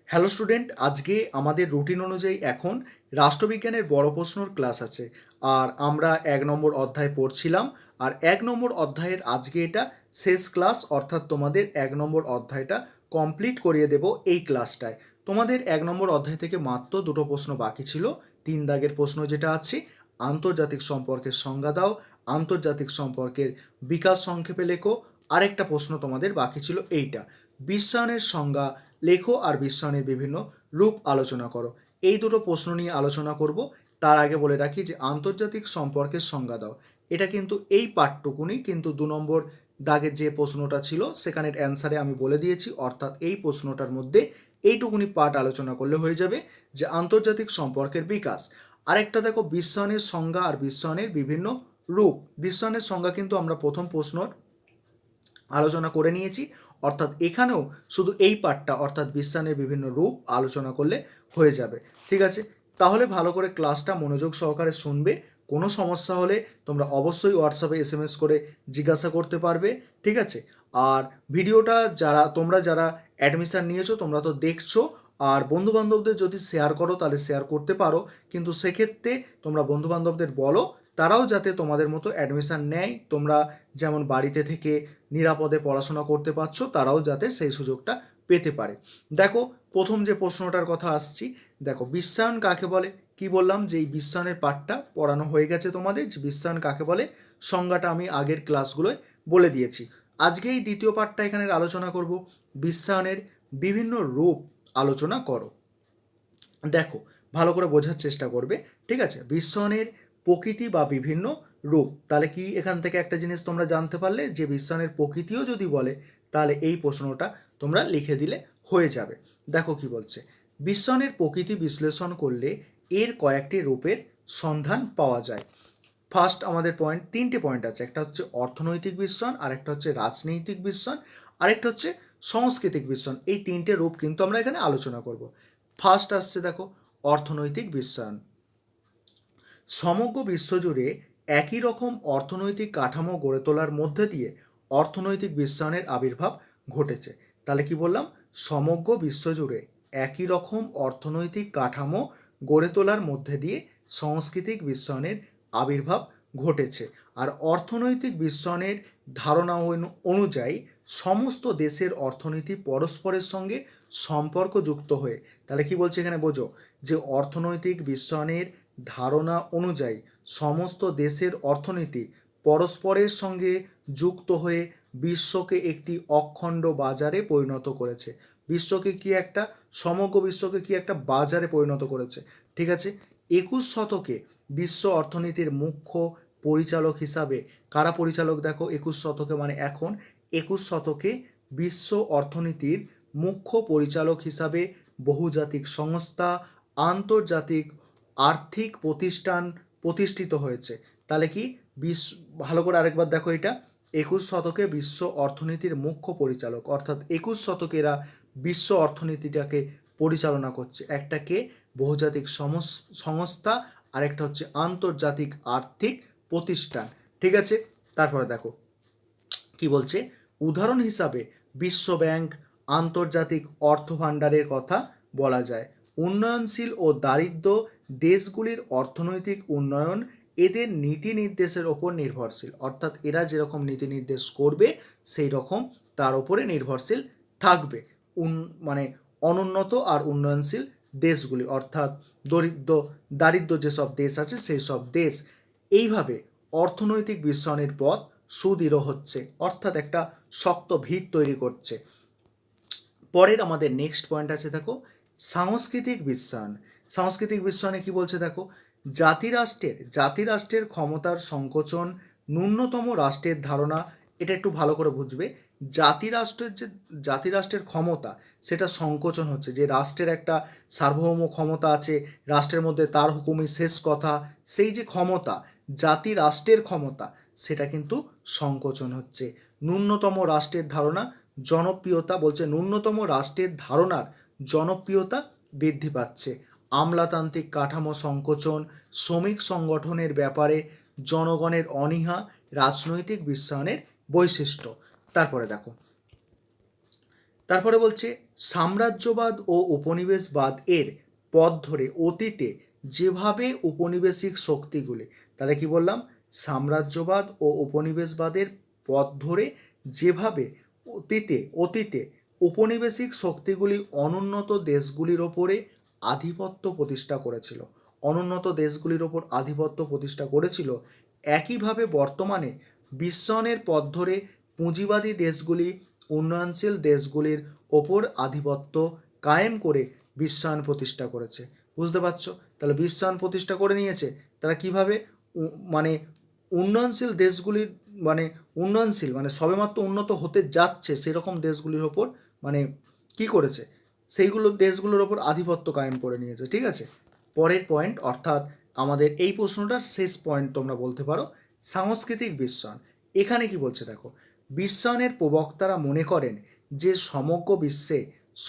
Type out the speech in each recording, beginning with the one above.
Hello student, আজকে আমাদের routine অনুযায়ী এখন রাষ্ট্রবিজ্ঞানের বড় প্রশ্নর ক্লাস আছে। আর আমরা 1 নম্বর অধ্যায় পড়ছিলাম। আর 1 নম্বর অধ্যায়ের আজকে এটা শেষ ক্লাস, অর্থাৎ তোমাদের 1 নম্বর অধ্যায়টা কমপ্লিট করিয়ে দেব এই ক্লাসটায়। তোমাদের 1 নম্বর অধ্যায় থেকে মাত্র দুটো প্রশ্ন বাকি ছিল। 3 দাগের প্রশ্ন যেটা আছে, আন্তর্জাতিক সম্পর্কের সংজ্ঞা দাও, আন্তর্জাতিক সম্পর্কের বিকাশ সংক্ষেপে লেখো। আরেকটা প্রশ্ন তোমাদের বাকি ছিল এইটা, বিশ্বায়নের সংজ্ঞা লেখো আর বিশ্বায়নের বিভিন্ন রূপ আলোচনা করো। এই দুটো প্রশ্ন নিয়ে আলোচনা করব। তার আগে বলে রাখি যে আন্তর্জাতিক সম্পর্কের সংজ্ঞা দাও, এটা কিন্তু এই পাঠটুকুনি কিন্তু 2 নম্বর দাগের যে প্রশ্নটা ছিল সেখানের অ্যান্সারে আমি বলে দিয়েছি, অর্থাৎ এই প্রশ্নটার মধ্যে এইটুকুনি পাঠ আলোচনা করলে হয়ে যাবে যে আন্তর্জাতিক সম্পর্কের বিকাশ। আরেকটা দেখো, বিশ্বায়নের সংজ্ঞা আর বিশ্বায়নের বিভিন্ন রূপ। বিশ্বায়নের সংজ্ঞা কিন্তু আমরা প্রথম প্রশ্নর আলোচনা করে নিয়েছি, অর্থাৎ এখানেও শুধু এই পার্টটা অর্থাৎ বিশ্বায়নের বিভিন্ন রূপ আলোচনা করলে হয়ে যাবে। ঠিক আছে, তাহলে ভালো করে ক্লাসটা মনোযোগ সহকারে শুনবে। কোনো সমস্যা হলে তোমরা অবশ্যই হোয়াটসঅ্যাপে SMS করে জিজ্ঞাসা করতে পারবে। ঠিক আছে, আর ভিডিওটা যারা অ্যাডমিশান নিয়েছো তোমরা তো দেখছো, আর বন্ধুবান্ধবদের যদি শেয়ার করো তাহলে শেয়ার করতে পারো, কিন্তু সেক্ষেত্রে তোমরা বন্ধুবান্ধবদের বলো তারাও যাতে তোমাদের মতো অ্যাডমিশান নেয়। তোমরা যেমন বাড়িতে থেকে নিরাপদে পড়াশোনা করতে পারছো, তারাও যাতে সেই সুযোগটা পেতে পারে। দেখো, প্রথম যে প্রশ্নটার কথা আসছি, দেখো বিশ্বায়ন কাকে বলে। কি বললাম যে এই বিশ্বায়নের পাঠটা পড়ানো হয়ে গেছে তোমাদের, যে বিশ্বায়ন কাকে বলে সংজ্ঞাটা আমি আগের ক্লাসগুলোয় বলে দিয়েছি। আজকে এই দ্বিতীয় পাঠটা এখানে আলোচনা করব, বিশ্বায়নের বিভিন্ন রূপ আলোচনা করো। দেখো, ভালো করে বোঝার চেষ্টা করবে। ঠিক আছে, বিশ্বায়নের প্রকৃতি বা বিভিন্ন রূপ, তাহলে কি এখান থেকে একটা জিনিস তোমরা জানতে পারলে যে বিশ্বায়নের প্রকৃতিও যদি বলে তাহলে এই প্রশ্নটা তোমরা লিখে দিলে হয়ে যাবে। দেখো কি বলছে, বিশ্বায়নের প্রকৃতি বিশ্লেষণ করলে এর কয়েকটি রূপের সন্ধান পাওয়া যায়। ফার্স্ট আমাদের তিনটে পয়েন্ট আছে, একটা হচ্ছে অর্থনৈতিক বিশ্বায়ন, আরেকটা হচ্ছে রাজনৈতিক বিশ্বায়ন, আরেকটা হচ্ছে সাংস্কৃতিক বিশ্বায়ন। এই তিনটে রূপ কিন্তু আমরা এখানে আলোচনা করব। ফার্স্ট আসছে দেখো, অর্থনৈতিক বিশ্বায়ন। সমগ্র বিশ্বজুড়ে একই রকম অর্থনৈতিক কাঠামো গড়ে তোলার মধ্যে দিয়ে অর্থনৈতিক বিশ্বায়নের আবির্ভাব ঘটেছে। তাহলে কি বললাম, সমগ্র বিশ্বজুড়ে একই রকম অর্থনৈতিক কাঠামো গড়ে তোলার মধ্যে দিয়ে সাংস্কৃতিক বিশ্বায়নের আবির্ভাব ঘটেছে। আর অর্থনৈতিক বিশ্বায়নের ধারণা অনুযায়ী সমস্ত দেশের অর্থনীতি পরস্পরের সঙ্গে সম্পর্কযুক্ত হয়ে, তাহলে কি বলছে এখানে বোঝো, যে অর্থনৈতিক বিশ্বায়নের ধারণা অনুযায়ী সমস্ত দেশের অর্থনীতি পরস্পরের সঙ্গে যুক্ত হয়ে বিশ্বকে একটি অখণ্ড বাজারে পরিণত করেছে। বিশ্বকে কি একটা সমগ্র বিশ্বকে কি একটা বাজারে পরিণত করেছে। ঠিক আছে, 21 শতকে বিশ্ব অর্থনীতির মুখ্য পরিচালক হিসাবে কারা পরিচালক, দেখো 21 শতকে মানে এখন 21 শতকে বিশ্ব অর্থনীতির মুখ্য পরিচালক হিসাবে বহুজাতিক সংস্থা, আন্তর্জাতিক আর্থিক প্রতিষ্ঠান প্রতিষ্ঠিত হয়েছে। তাহলে কি ভালো করে আরেকবার দেখো, এটা 21 শতকে বিশ্ব অর্থনীতির মুখ্য পরিচালক, অর্থাৎ 21 শতকে এরা বিশ্ব অর্থনীতিটাকে পরিচালনা করছে। একটাকে বহুজাতিক সংস্থা, আরেকটা হচ্ছে আন্তর্জাতিক আর্থিক প্রতিষ্ঠান। ঠিক আছে, তারপরে দেখো কি বলছে, উদাহরণ হিসাবে বিশ্ব ব্যাংক, আন্তর্জাতিক অর্থভাণ্ডারের কথা বলা যায়। উন্নয়নশীল ও দারিদ্র দেশগুলির অর্থনৈতিক উন্নয়ন এদের নীতি নির্দেশের ওপর নির্ভরশীল, অর্থাৎ এরা যেরকম নীতি নির্দেশ করবে সেই রকম তার উপরে নির্ভরশীল থাকবে। মানে অনুন্নত আর উন্নয়নশীল দেশগুলি, অর্থাৎ দারিদ্র যেসব দেশ আছে সেই সব দেশ। এইভাবে অর্থনৈতিক বিশ্বায়নের পথ সুদৃঢ় হচ্ছে, অর্থাৎ একটা শক্ত ভিত তৈরি করছে। পরের আমাদের নেক্সট পয়েন্ট আছে দেখো, সাংস্কৃতিক বিশ্বায়ন। সাংস্কৃতিক বিশ্বায়নে কি বলছে দেখো, জাতিরাষ্ট্রের ক্ষমতার সংকোচন, ন্যূনতম রাষ্ট্রের ধারণা। এটা একটু ভালো করে বুঝবে, জাতিরাষ্ট্রের ক্ষমতা সেটা সংকোচন হচ্ছে, যে রাষ্ট্রের একটা সার্বভৌম ক্ষমতা আছে, রাষ্ট্রের মধ্যে তার হুকুমই শেষ কথা, সেই যে ক্ষমতা জাতিরাষ্ট্রের ক্ষমতা সেটা কিন্তু সংকোচন হচ্ছে। ন্যূনতম রাষ্ট্রের ধারণা জনপ্রিয়তা, বলছে ন্যূনতম রাষ্ট্রের ধারণার জনপ্রিয়তা বৃদ্ধি পাচ্ছে। আমলাতান্ত্রিক কাঠামো সংকোচন, শ্রমিক সংগঠনের ব্যাপারে জনগণের অনীহা রাজনৈতিক বিশ্বায়নের বৈশিষ্ট্য। তারপরে দেখো, তারপরে বলছে সাম্রাজ্যবাদ ও উপনিবেশবাদ এর পথ ধরে অতীতে যেভাবে উপনিবেশিক শক্তিগুলি, তাহলে কি বললাম, সাম্রাজ্যবাদ ও উপনিবেশবাদের পথ ধরে যেভাবে অতীতে উপনিবেশিক শক্তিগুলি অনুন্নত দেশগুলির ওপরে আধিপত্য প্রতিষ্ঠা করেছিল, অনুন্নত দেশগুলির ওপর আধিপত্য প্রতিষ্ঠা করেছিল, একইভাবে বর্তমানে বিশ্বায়নের পথ ধরে পুঁজিবাদী দেশগুলি উন্নয়নশীল দেশগুলির ওপর আধিপত্য কায়েম করে বিশ্বায়ন প্রতিষ্ঠা করেছে। বুঝতে পারছো? তাহলে বিশ্বায়ন প্রতিষ্ঠা করে নিয়েছে তারা কিভাবে, মানে উন্নয়নশীল দেশগুলির, মানে উন্নয়নশীল মানে সবেমাত্র উন্নত হতে যাচ্ছে সেরকম দেশগুলির ওপর মানে কি করেছে, সেইগুলো দেশগুলোর ওপর আধিপত্য কায়েম করে নিয়েছে। ঠিক আছে, পরের পয়েন্ট, অর্থাৎ আমাদের এই প্রশ্নটার শেষ পয়েন্ট তোমরা বলতে পারো, সাংস্কৃতিক বিশ্বায়ন। এখানে কি বলছে দেখো, বিশ্বায়নের প্রবক্তারা মনে করেন যে সমগ্র বিশ্বে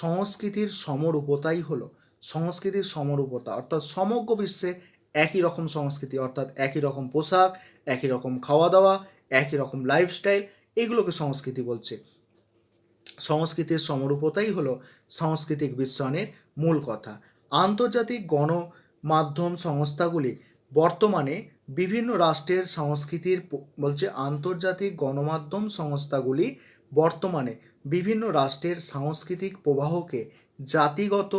সংস্কৃতির সমরূপতাই হলো, সংস্কৃতির সমরূপতা অর্থাৎ সমগ্র বিশ্বে একই রকম সংস্কৃতি, অর্থাৎ একই রকম পোশাক, একই রকম খাওয়া দাওয়া, একই রকম লাইফস্টাইল, এগুলোকে সংস্কৃতি বলছে। সংস্কৃতির সমরূপতাই হলো সাংস্কৃতিক বিশ্বায়নের মূল কথা। আন্তর্জাতিক গণমাধ্যম সংস্থাগুলি বর্তমানে বিভিন্ন রাষ্ট্রের সংস্কৃতির বলছে, আন্তর্জাতিক গণমাধ্যম সংস্থাগুলি বর্তমানে বিভিন্ন রাষ্ট্রের সাংস্কৃতিক প্রবাহকে জাতিগত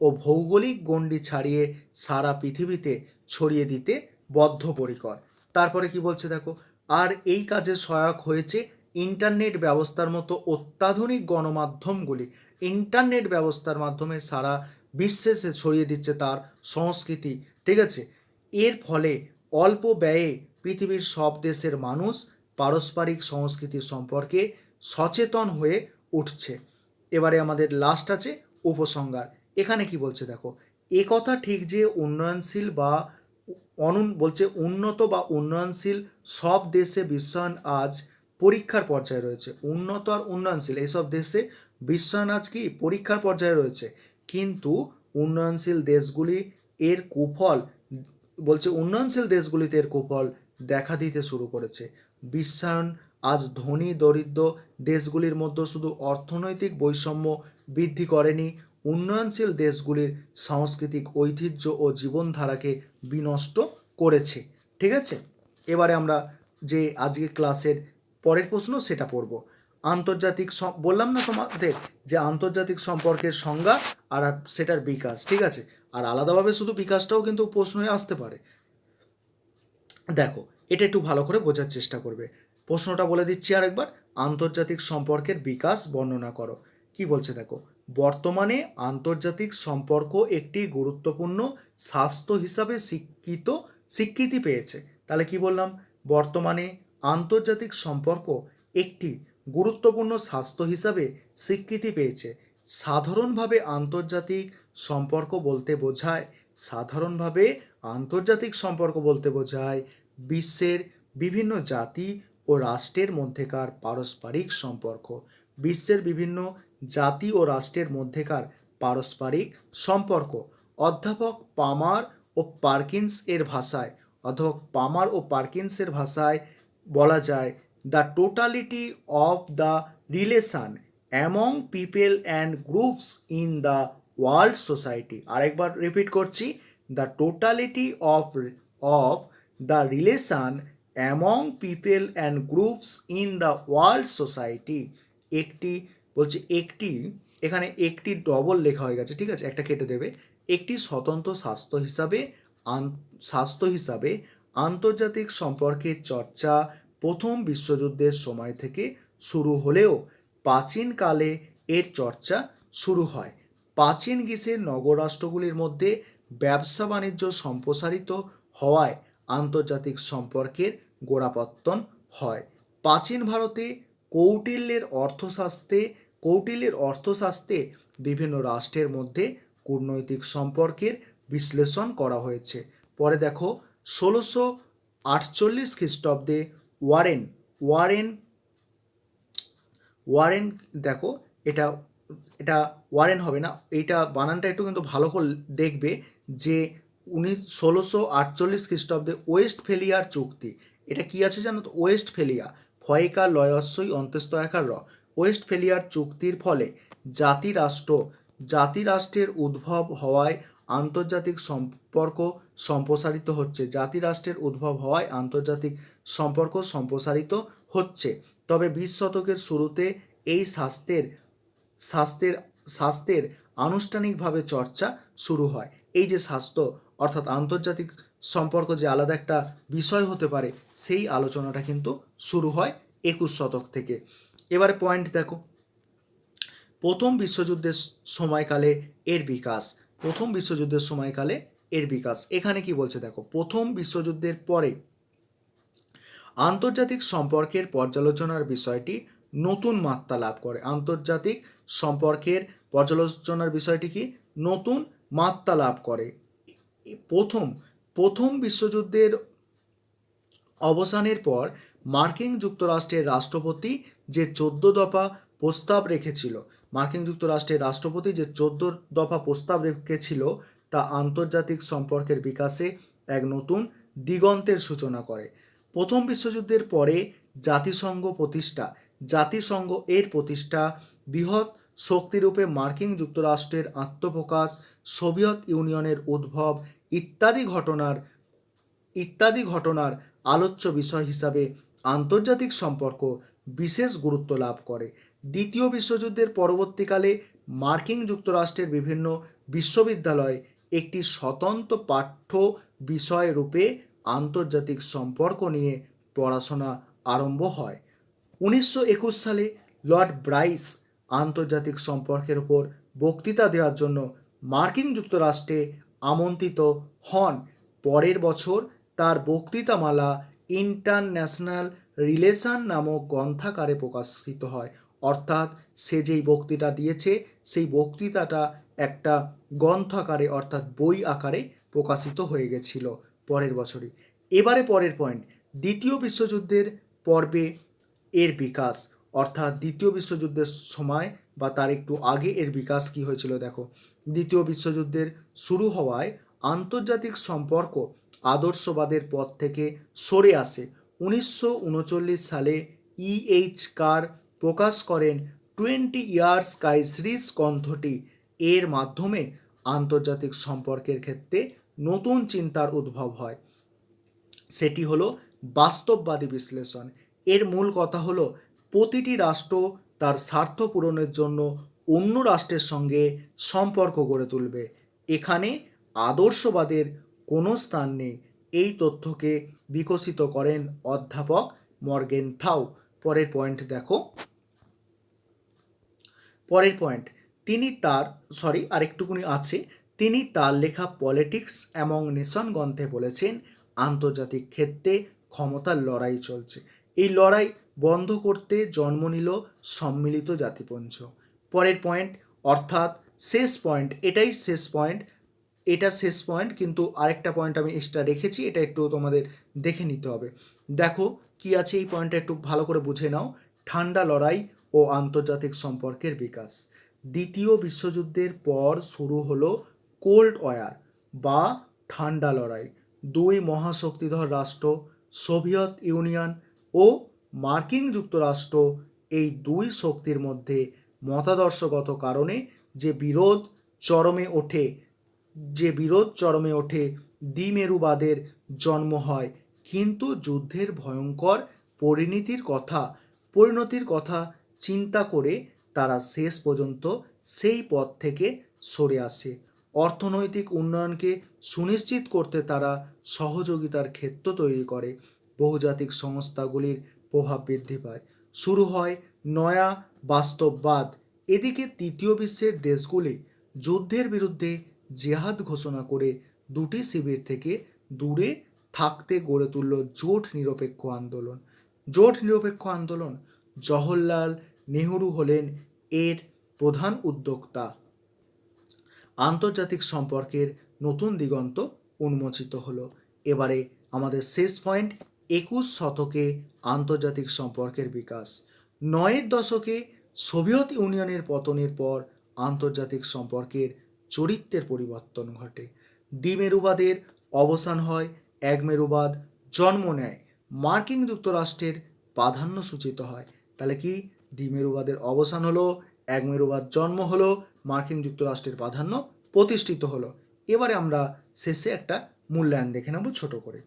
ও ভৌগোলিক গণ্ডি ছাড়িয়ে সারা পৃথিবীতে ছড়িয়ে দিতে বদ্ধপরিকর। তারপরে কি বলছে দেখো, আর এই কাজে সহায়ক হয়েছে ইন্টারনেট ব্যবস্থার মতো অত্যাধুনিক গণমাধ্যমগুলি। ইন্টারনেট ব্যবস্থার মাধ্যমে সারা বিশ্বে সে ছড়িয়ে দিচ্ছে তার সংস্কৃতি। ঠিক আছে, এর ফলে অল্প ব্যয়ে পৃথিবীর সব দেশের মানুষ পারস্পরিক সংস্কৃতি সম্পর্কে সচেতন হয়ে উঠছে। এবারে আমাদের লাস্ট আছে উপসংহার। এখানে কি বলছে দেখো, এ কথা ঠিক যে উন্নয়নশীল বা বলছে উন্নত বা উন্নয়নশীল সব দেশে বিশ্বায়ন আজ পরীক্ষার পর্যায়ে রয়েছে। উন্নত আর উন্নয়নশীল এইসব দেশে বিশ্বায়ন আজ কি পরীক্ষার পর্যায়ে রয়েছে, কিন্তু উন্নয়নশীল দেশগুলি এর কুফল, বলছে উন্নয়নশীল দেশগুলিতে এর কুফল দেখা দিতে শুরু করেছে। বিশ্বায়ন আজ ধনী দরিদ্র দেশগুলির মধ্যে শুধু অর্থনৈতিক বৈষম্য বৃদ্ধি করেনি, উন্নয়নশীল দেশগুলির সাংস্কৃতিক ঐতিহ্য ও জীবনধারাকে বিনষ্ট করেছে। ঠিক আছে, এবারে আমরা যে আজকে ক্লাসের পরের প্রশ্ন সেটা পড়ব। আন্তর্জাতিক বললাম না তোমাদের যে আন্তর্জাতিক সম্পর্কের সংজ্ঞা আর সেটার বিকাশ। ঠিক আছে, আর আলাদাভাবে শুধু বিকাশটাও কিন্তু প্রশ্ন হয়ে আসতে পারে। দেখো, এটা একটু ভালো করে বোঝার চেষ্টা করবে। প্রশ্নটা বলে দিচ্ছি আরেকবার, আন্তর্জাতিক সম্পর্কের বিকাশ বর্ণনা করো। কি বলছে দেখো, বর্তমানে আন্তর্জাতিক সম্পর্ক একটি গুরুত্বপূর্ণ স্বাস্থ্য হিসাবে স্বীকৃতি পেয়েছে। তাহলে কি বললাম, বর্তমানে আন্তর্জাতিক সম্পর্ক একটি গুরুত্বপূর্ণ স্বাস্থ্য হিসাবে স্বীকৃতি পেয়েছে। সাধারণভাবে আন্তর্জাতিক সম্পর্ক বলতে বোঝায়, সাধারণভাবে আন্তর্জাতিক সম্পর্ক বলতে বোঝায় বিশ্বের বিভিন্ন জাতি ও রাষ্ট্রের মধ্যেকার পারস্পরিক সম্পর্ক। বিশ্বের বিভিন্ন জাতি ও রাষ্ট্রের মধ্যেকার পারস্পরিক সম্পর্ক। অধ্যাপক পামার ও পার্কিন্সের ভাষায়, অধ্যাপক পামার ও পার্কিন্সের ভাষায় বলা যায়, the totality of the relation among people and groups in the world society. আরেকবার রিপিট করছি, the totality of the relation among people and groups in the world society. একটি বলছে, একটি, এখানে একটি ডবল লেখা হয়ে গেছে, ঠিক আছে, একটা কেটে দেবে। একটি স্বতন্ত্র স্বাস্থ্য হিসাবে আন্তর্জাতিক সম্পর্কের চর্চা প্রথম বিশ্বযুদ্ধের সময় থেকে শুরু হলেও প্রাচীনকালে এর চর্চা শুরু হয়। প্রাচীন গ্রিসের নগররাষ্ট্রগুলির মধ্যে ব্যবসা বাণিজ্য সম্প্রসারিত হওয়ায় আন্তর্জাতিক সম্পর্কের গোড়াপত্তন হয়। প্রাচীন ভারতে কৌটিল্যের অর্থশাস্ত্রে বিভিন্ন রাষ্ট্রের মধ্যে কূটনৈতিক সম্পর্কের বিশ্লেষণ করা হয়েছে। পরে দেখো, 1648 খ্রিস্টাব্দে ওয়ারেন দেখো, এটা এটা ওয়ারেন হবে না, এইটা বানানটা একটু কিন্তু ভালো করে দেখবে যে 1648 খ্রিস্টাব্দে ওয়েস্টফেলিয়ার চুক্তি, এটা কি আছে জানো তো, ওয়েস্টফেলিয়া, ফয়কা লয়স্যই অন্ত্যেস্তয়কার র, ওয়েস্টফেলিয়ার চুক্তির ফলে জাতিরাষ্ট্রের উদ্ভব হওয়ায় আন্তর্জাতিক সম্পর্ক সম্প্রসারিত হচ্ছে। জাতিরাষ্ট্রের উদ্ভব হওয়ায় আন্তর্জাতিক সম্পর্ক সম্প্রসারিত হচ্ছে। তবে 20 শতকের শুরুতে এই স্বাস্থ্যের আনুষ্ঠানিকভাবে চর্চা শুরু হয়। এই যে স্বাস্থ্য অর্থাৎ আন্তর্জাতিক সম্পর্ক যে আলাদা একটা বিষয় হতে পারে, সেই আলোচনাটা কিন্তু শুরু হয় 21 শতক থেকে। এবারে পয়েন্ট দেখো, প্রথম বিশ্বযুদ্ধের সময়কালে এর বিকাশ। এখানে কি বলছে দেখো, প্রথম বিশ্বযুদ্ধের পরে আন্তর্জাতিক সম্পর্কের পর্যালোচনার বিষয়টি নতুন মাত্রা লাভ করে। আন্তর্জাতিক সম্পর্কের পর্যালোচনার বিষয়টি কি নতুন মাত্রা লাভ করে। প্রথম বিশ্বযুদ্ধের অবসানের পর মার্কিন যুক্তরাষ্ট্রের রাষ্ট্রপতি যে 14 দফা প্রস্তাব রেখেছিল তা আন্তর্জাতিক সম্পর্কের বিকাশে এক নতুন দিগন্তের সূচনা করে। প্রথম বিশ্বযুদ্ধের পরে জাতিসংঘ এর প্রতিষ্ঠা, বৃহৎ শক্তিরূপে মার্কিন যুক্তরাষ্ট্রের আত্মপ্রকাশ, সোভিয়েত ইউনিয়নের উদ্ভব ইত্যাদি ঘটনার আলোচ্য বিষয় হিসাবে আন্তর্জাতিক সম্পর্ক বিশেষ গুরুত্ব লাভ করে। দ্বিতীয় বিশ্বযুদ্ধের পরবর্তীকালে মার্কিন যুক্তরাষ্ট্রের বিভিন্ন বিশ্ববিদ্যালয়ে একটি স্বতন্ত্র পাঠ্য বিষয় রূপে আন্তর্জাতিক সম্পর্ক নিয়ে পড়াশোনা আরম্ভ হয়। 1921 সালে লর্ড ব্রাইস আন্তর্জাতিক সম্পর্কের উপর বক্তৃতা দেওয়ার জন্য মার্কিন যুক্তরাষ্ট্রে আমন্ত্রিত হন। পরের বছর তার বক্তৃতামালা ইন্টারন্যাশনাল রিলেশন নামক গ্রন্থাকারে প্রকাশিত হয়। অর্থাৎ সে যেই বক্তৃতা দিয়েছে সেই বক্তৃতাটা একটা গ্রন্থাকারে অর্থাৎ বই আকারে প্রকাশিত হয়ে গেছিল পরের বছরই। এবারে পরের পয়েন্ট, দ্বিতীয় বিশ্বযুদ্ধের পর্বে এর বিকাশ, অর্থাৎ দ্বিতীয় বিশ্বযুদ্ধের সময় বা তার একটু আগে এর বিকাশ কি হয়েছিল দেখো। দ্বিতীয় বিশ্বযুদ্ধের শুরু হওয়ায় আন্তর্জাতিক সম্পর্ক আদর্শবাদের পথ থেকে সরে আসে। 1939 সালে E.H. কার প্রকাশ করেন 20 ইয়ার্স ক্রাইসিস গ্রন্থটি। এর মাধ্যমে আন্তর্জাতিক সম্পর্কের ক্ষেত্রে নতুন চিন্তার উদ্ভব হয়। সেটি হলো বাস্তববাদী বিশ্লেষণ। এর মূল কথা হলো প্রতিটি রাষ্ট্র তার স্বার্থ পূরণের জন্য অন্য রাষ্ট্রের সঙ্গে সম্পর্ক গড়ে তুলবে। এখানে আদর্শবাদের কোনো স্থান নেই। এই তথ্যকে বিকশিত করেন অধ্যাপক মর্গেনথাউ। পরের পয়েন্ট দেখো, তিনি তার লেখা পলিটিক্স এবং নেশন গ্রন্থে বলেছেন আন্তর্জাতিক ক্ষেত্রে ক্ষমতার লড়াই চলছে। এই লড়াই বন্ধ করতে জন্ম নিল সম্মিলিত জাতিপুঞ্জ। পরের পয়েন্ট অর্থাৎ শেষ পয়েন্ট, এটা শেষ পয়েন্ট, কিন্তু আরেকটা পয়েন্ট আমি এক্সট্রা রেখেছি, এটা একটু তোমাদের দেখে নিতে হবে। দেখো কি আছে এই পয়েন্টটা একটু ভালো করে বুঝে নাও। ঠান্ডা লড়াই ও আন্তর্জাতিক সম্পর্কের বিকাশ। দ্বিতীয় বিশ্বযুদ্ধের পর শুরু হলো কোল্ড ওয়ার বা ঠান্ডা লড়াই। দুই মহাশক্তিধর রাষ্ট্র সোভিয়েত ইউনিয়ন ও মার্কিন যুক্তরাষ্ট্র, এই দুই শক্তির মধ্যে মতাদর্শগত কারণে যে বিরোধ চরমে ওঠে দ্বিমেরুবাদের জন্ম হয়। কিন্তু যুদ্ধের ভয়ঙ্কর পরিণতির কথা চিন্তা করে তারা শেষ পর্যন্ত সেই পথ থেকে সরে আসে। অর্থনৈতিক উন্নয়নকে সুনিশ্চিত করতে তারা সহযোগিতার ক্ষেত্র তৈরি করে। বহুজাতিক সংস্থাগুলির প্রভাব বৃদ্ধি পায়। শুরু হয় নয়া বাস্তববাদ। এদিকে তৃতীয় বিশ্বের দেশগুলি যুদ্ধের বিরুদ্ধে জেহাদ ঘোষণা করে দুটি শিবির থেকে দূরে থাকতে গড়ে তুলল জোট নিরপেক্ষ আন্দোলন। জওহরলাল নেহরু হলেন এর প্রধান উদ্যোক্তা। আন্তর্জাতিক সম্পর্কের নতুন দিগন্ত উন্মোচিত হলো। এবারে আমাদের শেষ পয়েন্ট, 21 শতকে আন্তর্জাতিক সম্পর্কের বিকাশ। 9 দশকে সোভিয়েত ইউনিয়নের পতনের পর আন্তর্জাতিক সম্পর্কের চরিত্রের পরিবর্তন ঘটে। দ্বিমেরুবাদের অবসান হয়, একমেরুবাদ জন্ম নেয়, মার্কিন যুক্তরাষ্ট্রের প্রাধান্য সূচিত হয়। তাহলে কি দ্বিমেরুবাদের অবসান হলো, এক মেরুবাদ জন্ম হলো, মার্কিন যুক্তরাষ্ট্রের প্রাধান্য প্রতিষ্ঠিত হলো। এবারে আমরা শেষে একটা মূল্যায়ন দেখে নেব ছোট করে।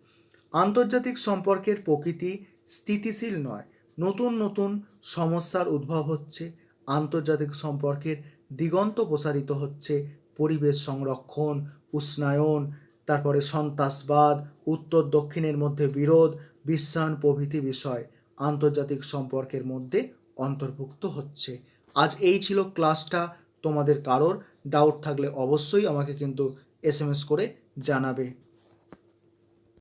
আন্তর্জাতিক সম্পর্কের প্রকৃতি স্থিতিশীল নয়, নতুন নতুন সমস্যার উদ্ভব হচ্ছে। আন্তর্জাতিক সম্পর্কের দিগন্ত প্রসারিত হচ্ছে, পরিবেশ সংরক্ষণ, উষ্ণায়ন, তারপরে সন্ত্রাসবাদ, উত্তর দক্ষিণের মধ্যে বিরোধ, বিশ্বায়ন প্রভৃতি বিষয় আন্তর্জাতিক সম্পর্কের মধ্যে অন্তর্ভুক্ত হচ্ছে। আজ এই ছিল ক্লাসটা। তোমাদের কারোর ডাউট থাকলে অবশ্যই আমাকে কিন্তু SMS করে জানাবে।